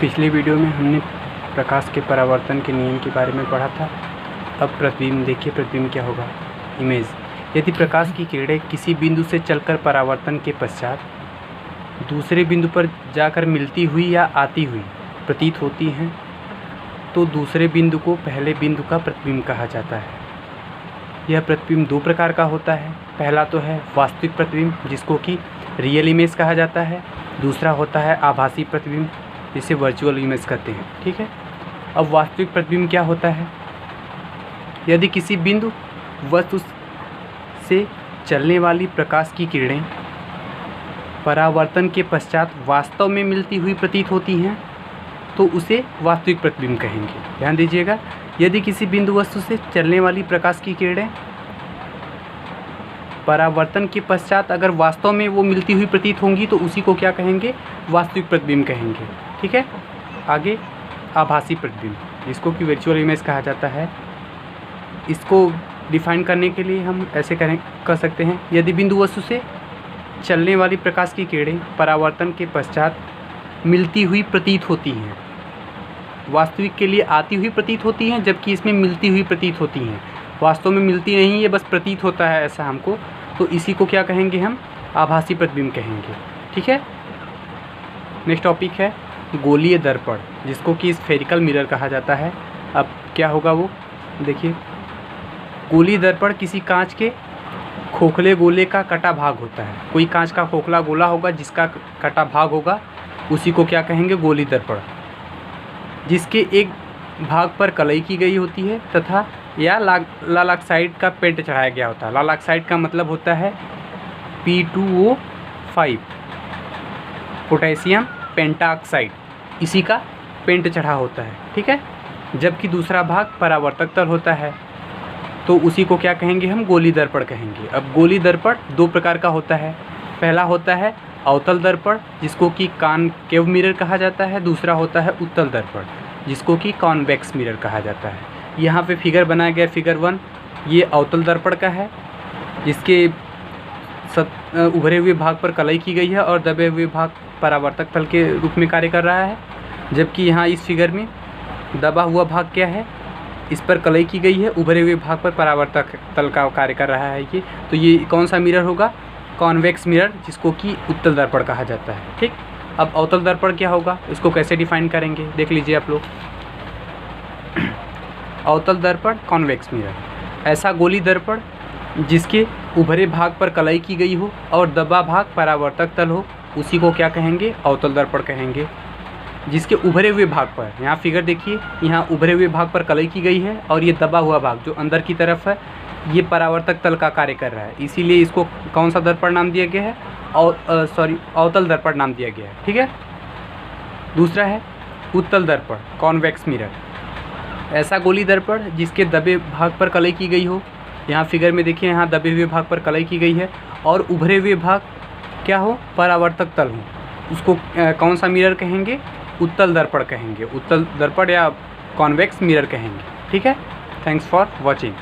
पिछले वीडियो में हमने प्रकाश के परावर्तन के नियम के बारे में पढ़ा था। अब प्रतिबिंब देखिए, प्रतिबिंब क्या होगा। इमेज, यदि प्रकाश की किरणें किसी बिंदु से चलकर परावर्तन के पश्चात दूसरे बिंदु पर जाकर मिलती हुई या आती हुई प्रतीत होती हैं तो दूसरे बिंदु को पहले बिंदु का प्रतिबिंब कहा जाता है। यह प्रतिबिंब दो प्रकार का होता है। पहला तो है वास्तविक प्रतिबिंब, जिसको कि रियल इमेज कहा जाता है। दूसरा होता है आभासी प्रतिबिंब, जिसे वर्चुअल इमेज कहते हैं। ठीक है। अब वास्तविक प्रतिबिंब क्या होता है? यदि किसी बिंदु वस्तु से चलने वाली प्रकाश की किरणें परावर्तन के पश्चात वास्तव में मिलती हुई प्रतीत होती हैं तो उसे वास्तविक प्रतिबिंब कहेंगे। ध्यान दीजिएगा, यदि किसी बिंदु वस्तु से चलने वाली प्रकाश की किरणें परावर्तन के पश्चात अगर वास्तव में वो मिलती हुई प्रतीत होंगी तो उसी को क्या कहेंगे? वास्तविक प्रतिबिंब कहेंगे। ठीक है। आगे आभासी प्रतिबिंब, जिसको कि वर्चुअल इमेज कहा जाता है। इसको डिफाइन करने के लिए हम ऐसे कर सकते हैं, यदि बिंदु वस्तु से चलने वाली प्रकाश की किरणें परावर्तन के पश्चात मिलती हुई प्रतीत होती हैं, वास्तविक के लिए आती हुई प्रतीत होती हैं, जबकि इसमें मिलती हुई प्रतीत होती हैं। वास्तव में मिलती नहीं है, बस प्रतीत होता है ऐसा हमको, तो इसी को क्या कहेंगे? हम आभासी प्रतिबिंब कहेंगे। ठीक है। नेक्स्ट टॉपिक है गोलीय दर्पण, जिसको कि स्फेरिकल मिरर कहा जाता है। अब क्या होगा वो देखिए। गोलीय दर्पण किसी कांच के खोखले गोले का कटा भाग होता है। कोई कांच का खोखला गोला होगा जिसका कटा भाग होगा, उसी को क्या कहेंगे? गोलीय दर्पण। जिसके एक भाग पर कलई की गई होती है तथा या लाल ऑक्साइड का पेंट चढ़ाया गया होता है। लाल ऑक्साइड का मतलब होता है P2O5, पोटेशियम पेंटाऑक्साइड, इसी का पेंट चढ़ा होता है। ठीक है। जबकि दूसरा भाग परावर्तक तल होता है, तो उसी को क्या कहेंगे? हम गोलीय दर्पण कहेंगे। अब गोलीय दर्पण दो प्रकार का होता है। पहला होता है अवतल दर्पण, जिसको कि कॉनकेव मिरर कहा जाता है। दूसरा होता है उत्तल दर्पण, जिसको कि कॉन्वेक्स मिरर कहा जाता है। यहाँ पे फिगर बनाया गया, फिगर 1, ये अवतल दर्पण का है, जिसके उभरे हुए भाग पर कलई की गई है और दबे हुए भाग परावर्तक तल के रूप में कार्य कर रहा है। जबकि यहाँ इस फिगर में दबा हुआ भाग क्या है? इस पर कलई की गई है, उभरे हुए भाग पर परावर्तक तल का कार्य कर रहा है ये। तो ये कौन सा मिरर होगा? कॉन्वेक्स मिरर, जिसको कि उत्तल दर्पण कहा जाता है। ठीक। अब अवतल दर्पण क्या होगा, इसको कैसे डिफाइन करेंगे देख लीजिए आप लोग। अवतल दर्पण कॉन्वेक्स मिरर, ऐसा गोलीय दर्पण जिसके उभरे भाग पर कलई की गई हो और दबा भाग परावर्तक तल हो, उसी को क्या कहेंगे? अवतल दर्पण कहेंगे। जिसके उभरे हुए भाग पर, यहाँ फिगर देखिए, यहाँ उभरे हुए भाग पर कलई की गई है और ये दबा हुआ भाग जो अंदर की तरफ है, ये परावर्तक तल का कार्य कर रहा है। इसीलिए इसको कौन सा दर्पण नाम दिया गया है? अवतल दर्पण नाम दिया गया है। ठीक है। दूसरा है उत्तल दर्पण, कॉन्वेक्स मिरर, ऐसा गोलीय दर्पण जिसके दबे भाग पर कलई की गई हो। यहाँ फिगर में देखिए, यहाँ दबे हुए भाग पर कलई की गई है और उभरे हुए भाग क्या हो? परावर्तक तल हो। उसको कौन सा मिरर कहेंगे? उत्तल दर्पण कहेंगे। उत्तल दर्पण या कॉन्वेक्स मिरर कहेंगे। ठीक है। Thanks for watching.